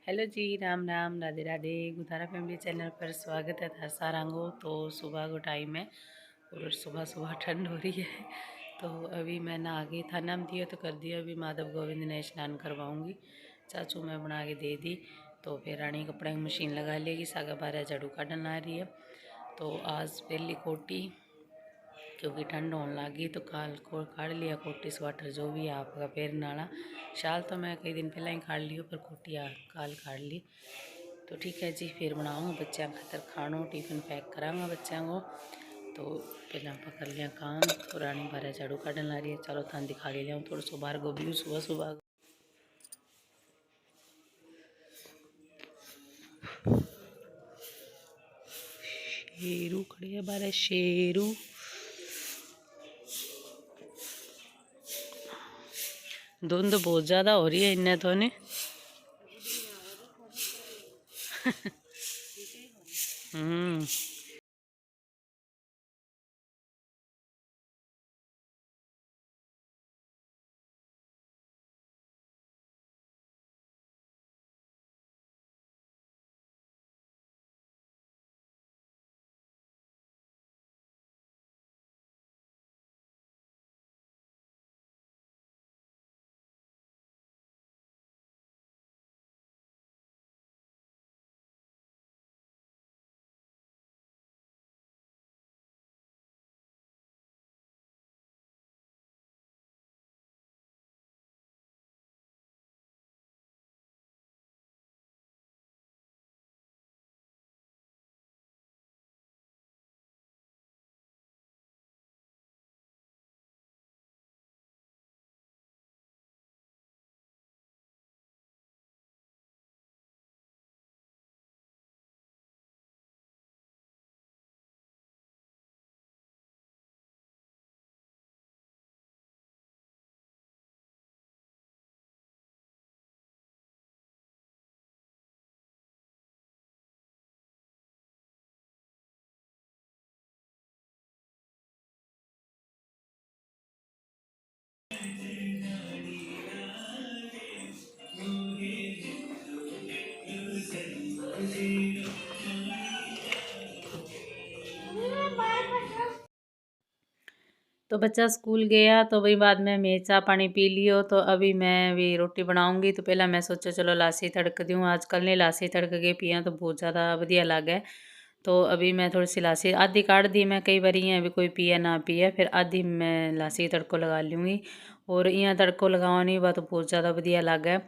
Hello जी, Ram Ram, Radhe Radhe. गुथारा family channel पर स्वागत है था सारांगो। तो सुबह को टाइम है और सुबह सुबह ठंड हो रही है। तो अभी मैं नहा के था, नाम दिया तो कर दिया। अभी माधव गोविंद ने स्नान करवाऊँगी, चाचू मैं बना के दे दी। तो फिर रानी कपड़े की मशीन लगा लेगी, सागा बारह झाड़ू काटन आ रही है। तो आज पहली कोटी, क्योंकि ठंड होने लगी तो काल को काढ़ लिया कोटी स्वेटर जो भी है आपका पहनने वाला। शाल तो मैं कई दिन पहले ही काढ़ लियो, पर कोटिया काल काढ़ ली। तो ठीक है जी, फिर बनाऊँगा बच्चों खातर खानो, टिफिन पैक कराँगा बच्चों को। तो पहले आप कर लिया काम। तो रानी बारह झाड़ू काटन ला रही है। चलो थान दिखा के लिया थोड़ा सो बाहर गोभी सुबह सुबह। शेरू खड़े है बारह, शेरू। धुंध बहुत ज़्यादा हो रही है इन्हें तो ने। हम्म। तो बच्चा स्कूल गया तो वही बाद में मैं चाय पानी पी लियो। तो अभी मैं भी रोटी बनाऊंगी। तो पहला मैं सोचा चलो लासी तड़क दूँ, आजकल ने लासी तड़क के पिया तो बहुत ज़्यादा बढ़िया लागे। तो अभी मैं थोड़ी सी लासी आधी काट दी मैं, कई बार ये अभी कोई पिया ना पिया, फिर आधी मैं लासी तड़को लगा लूँगी। और यहाँ तड़को लगाने के बाद तो बहुत ज़्यादा बढ़िया लागे।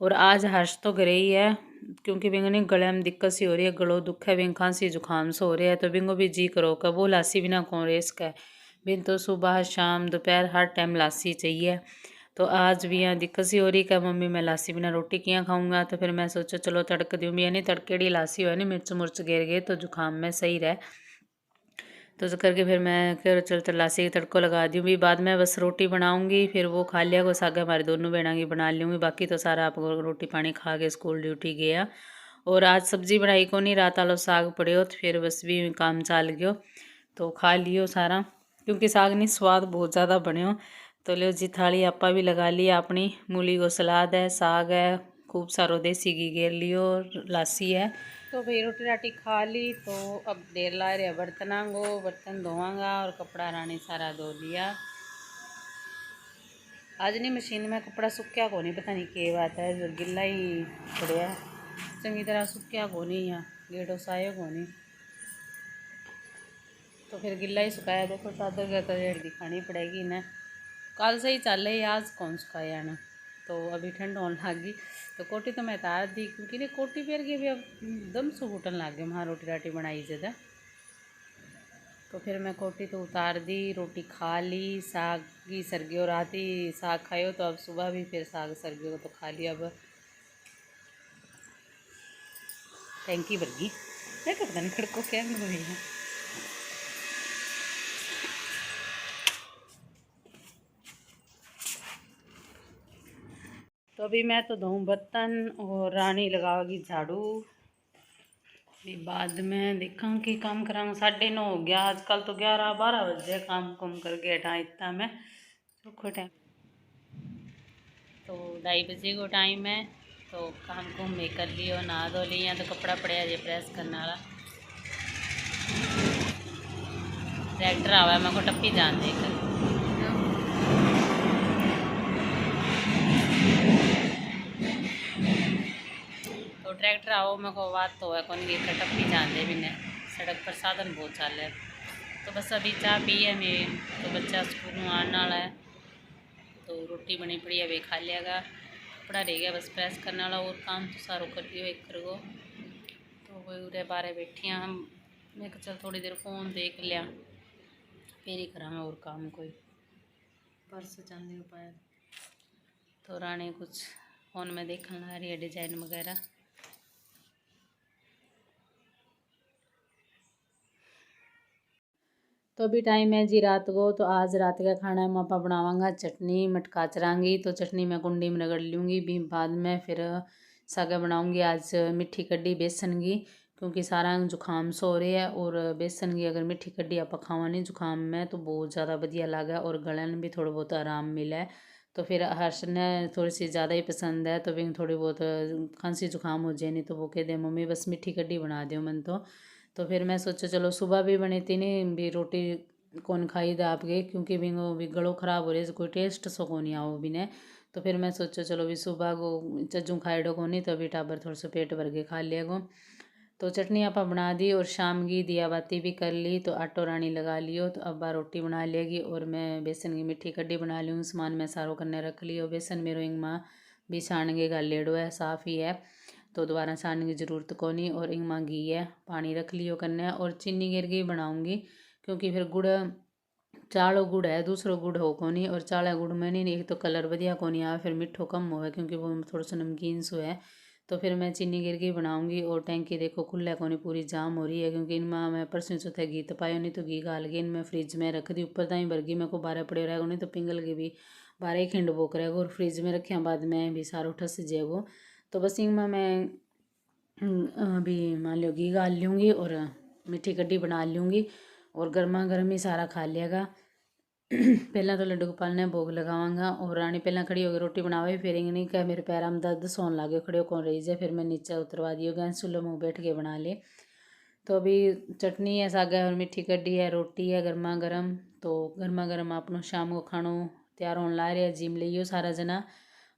और आज हर्ष तो घरे ही है, क्योंकि बिंगनी गले में दिक्कत सी हो रही है, गलो दुख है, बिंग खांसी जुकाम से हो रहा है। तो बिंगो भी जी करो कब वो लासी बिना कौन रेस का। बिन तो सुबह शाम दोपहर हर टाइम लासी चाहिए। तो आज भी यहाँ दिक्कत सी हो रही है, मम्मी मैं लासी बिना रोटी किया खाऊंगा। तो फिर मैं सोचा चलो तड़क दूँ भी, यानी तड़केड़ी लासी हो, नहीं मिर्च मुर्च गिर गए तो जुकाम में सही रहे। तो इस करके फिर मैं फिर चल लासी के तड़को लगा दी भी। बाद में बस रोटी बनाऊंगी, फिर वो खा लिया को सागे हमारे दोनों बहना की बना लूँगी। बाकी तो सारा आप रोटी पानी खा के स्कूल ड्यूटी गया। और आज सब्जी बनाई को नहीं, रात आलो साग पड़े तो फिर बस भी काम चल गयो। तो खा लियो सारा, क्योंकि साग नहीं स्वाद बहुत ज़्यादा बनो। तो लियो जी थाली आपा भी लगा लिया अपनी। मूली को सलाद है, साग है, खूब सारो देसी घी घेर लियो, लासी है। तो भाई रोटी राटी खा ली। तो अब देर ला रहे बर्तना को, बर्तन धोवांगा और कपड़ा रानी सारा धो लिया। आज नहीं मशीन में कपड़ा सुक्या को नहीं, पता नहीं क्या बात है, जो गिला ही पड़िया चंगी तरह सुक्या को नहीं, या गेड़ो सायो को नहीं। तो फिर गिला ही सुखाया। देखो चादर का तो रेट दिखानी पड़ेगी ना, कल से ही चल रही, आज कौन सुखाया ना। तो अभी ठंड होने लगी तो कोटी तो मैं तार दी, क्योंकि नहीं कोटी पहन के भी अब दम से घुटन लग गए वहाँ रोटी राटी बनाई ज़्यादा। तो फिर मैं कोटी तो उतार दी, रोटी खा ली। साग की सर्गियो रात ही साग खायो, तो अब सुबह भी फिर साग सर्गियो तो खा लिया। अब टैंकी भर गई, मैं तो पता नहीं खड़को क्या है। तो अभी मैं तो धोऊं बर्तन और रानी लगाओगी झाड़ू। फिर बाद में देखा कि काम करांगा। 9:30 हो गया, आजकल तो 11-12 बजे काम कुम करके हटा इतना में चोखो टाइम। तो 2:30 बजे को टाइम है। तो काम कुम में कर लियो, नहा धो लिया तो कपड़ा पड़े जे प्रेस करने वाला। ट्रैक्टर आवा मैं को टप्पी जान दे तो ट्रैक्टर आओ मैं को बात तो है कौन की टप्पी जान दे भी सड़क पर साधन बहुत चल है। तो बस अभी चाह पी है मैं, तो बच्चा स्कूल में आने वाला है तो रोटी बनी पड़ी है वे खा लियागा। कपड़ा रह गया बस प्रेस करने वाला, और काम तो सारो कर लियो एक कर गो। तो वो उरे बारे बैठी हम, मैं चल थोड़ी देर फोन देख लिया फिर ही करा और काम कोई परसों चांदी उपाय। तो रानी कुछ फोन में देखने लगा रही है डिजाइन वगैरह। तो अभी टाइम है जी रात को। तो आज रात का खाना में आप बनावांगा चटनी मटका चरांगी। तो चटनी मैं कुंडी में रगड़ लूँगी भी, बाद में फिर सागा बनाऊँगी आज मिट्ठी कड्डी बेसन की, क्योंकि सारा जुकाम सो रहे है। और बेसन की अगर मिट्ठी कड्डी आप खावा नहीं जुकाम में तो बहुत ज़्यादा बढ़िया लगे और गलन भी थोड़ा बहुत आराम मिले। तो फिर हर्ष ने थोड़ी सी ज़्यादा ही पसंद है, तो फिर थोड़ी बहुत खांसी जुकाम हो जाए नहीं तो वो कह दे मम्मी बस मिट्ठी कड्डी बना दो मन। तो फिर मैं सोचा चलो सुबह भी बनी थी नहीं भी रोटी कौन खाई दा आपके, क्योंकि भी वो भी गलो ख़राब हो रही है कोई टेस्ट सो को नहीं आओ भी ने। तो फिर मैं सोचा चलो भी सुबह को चज्जू खाएडो को नहीं तो अभी टाबर थोड़ा सा पेट भर के खा लिया गो। तो चटनी आप बना दी और शाम की दिया बाती भी कर ली। तो आटो रानी लगा लियो तो अब रोटी बना लेगी। और मैं बेसन की मिट्ठी कड्डी बना ली हूँ, सामान मैं सारो करने रख लियो। बेसन मेरो इंग माँ भी छान के गालेड़ो है साफ़ ही है, तो दोबारा छानने की ज़रूरत को नहीं। और इंग माँ घी है पानी रख लियो करने। और चीनी गिर के बनाऊँगी क्योंकि फिर गुड़ चालो गुड़ है दूसरो गुड़ हो को नहीं, और चाला गुड़ में नहीं एक तो कलर बढ़िया को नहीं आवे फिर मिठो कम होवे क्योंकि वो थोड़ा सा नमकीन सो है। तो फिर मैं चीनी गिर के बनाऊँगी। और टैंकी देखो खुला को नहीं पूरी जाम हो रही है, क्योंकि इनमें मैं परसों चौथे घी तपायो नहीं तो घी गाल के इनमें फ्रिज में रख दी ऊपर ताई भर गई मेरे को बारह पड़े रहेगा नहीं तो पिंगल के भी बारह ही खिंड बोक रहेगा। और फ्रिज में रखे बाद में भी सारो ठस जाएगो। तो बस इनमें मैं अभी मान लो घी गाल लूँगी और मिट्ठी कड्डी बना लूँगी और गर्मा गर्म ही सारा खा लिएगा। पहला तो लड्डू गोपाल ने भोग लगावांगा। और रानी पहला खड़ी होकर रोटी बनावे, फिर नहीं कह मेरे पैर में दर्द सोन लागे खड़े कौन रही जाए, फिर मैं नीचे उतरवा दियो गैस चूल्हे में बैठ के बना ले। तो अभी चटनी है सागा और मिट्ठी कड्डी है रोटी है गर्मा गर्म। तो गर्मा गर्म अपनों शाम को खानो तैयार होने ला रहा जिम लियो सारा जना।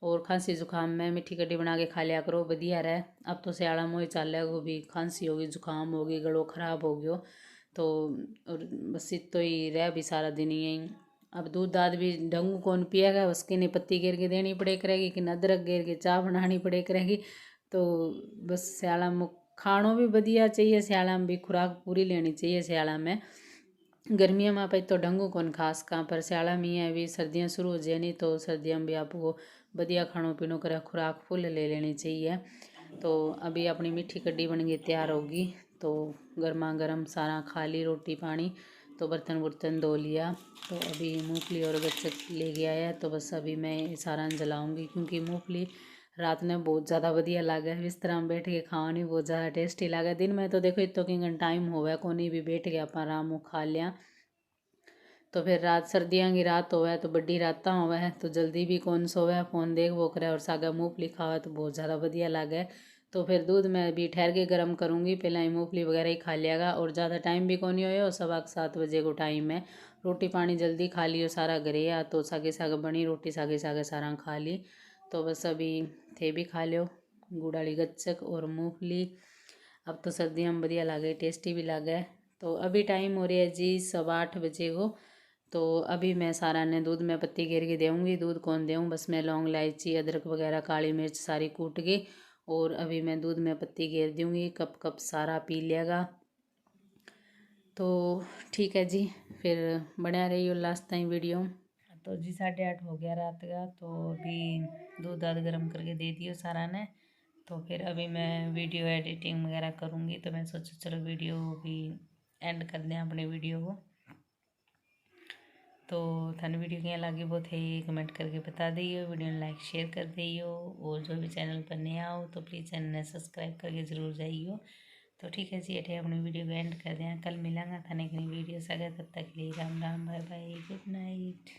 और खांसी जुकाम में मिट्ठी कड्डी बना के खा लिया करो बढ़िया रहे। अब तो सियाड़ा में ही चल वो भी खांसी होगी जुकाम होगी गलो खराब हो गयो। तो और बस इतो ही रह भी सारा दिन यही। अब दूध दाद भी ढंग कौन पिएगा, उसके ने पत्ती गिर के देनी पड़े करेगी कि अदरक गिर के चाय बनानी पड़े करेगी। तो बस सियाला में खानों भी बढ़िया चाहिए, सियाला में भी खुराक पूरी लेनी चाहिए। सियाला में गर्मियों में आप तो ढंगू कौन खास का, पर सियाला में है भी सर्दियाँ शुरू हो जाए नहीं तो सर्दियों में भी आपको बढ़िया खानों पीनों करे खुराक फुल ले लेनी चाहिए। तो अभी अपनी मिट्ठी कड्डी बन के तैयार होगी। तो गर्मा गर्म सारा खा ली रोटी पानी, तो बर्तन वर्तन धो लिया। तो अभी मूंगफली और गच्चक ले गया है, तो बस अभी मैं सारा जलाऊंगी क्योंकि मूंगफली रात में बहुत ज़्यादा बढ़िया लगे बिस्तर में बैठ के खावा नहीं बहुत ज़्यादा टेस्टी लगे। दिन में तो देखो इतो कि टाइम होवे को नहीं भी बैठ गया आप आराम खा लिया। तो फिर रात सर्दियों की रात होवे तो बड़ी रात होवे तो जल्दी भी कौन सोवे फोन देख वो करे और सागा मूंगफली खावा तो बहुत ज़्यादा बढ़िया लगे। तो फिर दूध मैं भी ठहर के गर्म करूँगी, पहले ही मूंगफली वगैरह ही खा लियागा। और ज़्यादा टाइम भी कौन हो 7:15 को टाइम है। रोटी पानी जल्दी खा लियो सारा घरे या तो सागे साग बनी रोटी सागे सागे सारा खा ली। तो बस अभी थे भी खा लियो गुड़ वाली गच्चक और मूंगफली। अब तो सर्दियों में बढ़िया लगे टेस्टी भी लगे। तो अभी टाइम हो रहा है जी 8:15 को। तो अभी मैं सारा ने दूध में पत्ती घेर के देऊँगी, दूध कौन देऊँ बस मैं लौंग इलायची अदरक वगैरह काली मिर्च सारी कूट के और अभी मैं दूध में पत्ती घेर दूँगी। कप कप सारा पी लेगा। तो ठीक है जी, फिर बना रही हो लास्ट टाइम वीडियो। तो जी 8:30 हो गया रात का। तो अभी दूध दाद गर्म करके दे दियो सारा ने। तो फिर अभी मैं वीडियो एडिटिंग वगैरह करूँगी। तो मैं सोचा चलो वीडियो भी एंड कर दें अपने वीडियो को। तो थाने वीडियो क्या लगी वो थे कमेंट करके बता दियो, वीडियो ने लाइक शेयर कर दियो। और जो भी चैनल पर नया हो तो प्लीज़ चैनल ने सब्सक्राइब करके ज़रूर जाइयो। तो ठीक है जी, अठे अपनी वीडियो को एंड कर दें। कल मिलेंगे थाने की वीडियो से, तब तक के लिए Ram Ram bye bye good night.